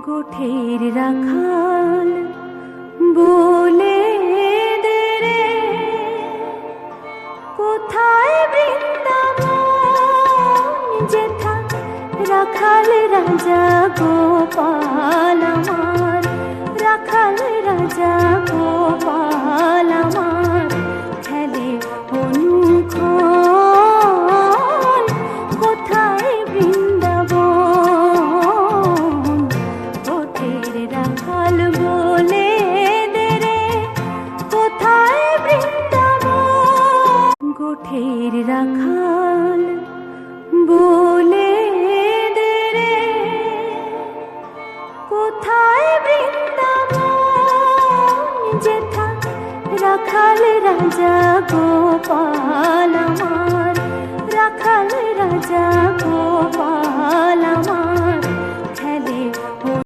গোঠের রাখাল বলে দে রে, কোথায় বৃন্দাবন যেথা রাখাল রাজা গোপাল আমার, রাখাল রাজা গোপাল আমার খেলে অনুক্ষণ। কোথায় বৃন্দাবন গোঠের রাখাল বলে দে রে, কোথায় বৃন্দাবন। গোঠের রাখাল বলে দে রে, কোথায় বৃন্দাবন যেথা রাখাল রাজা গোপাল আমার, রাখাল রাজা গোপাল আমার।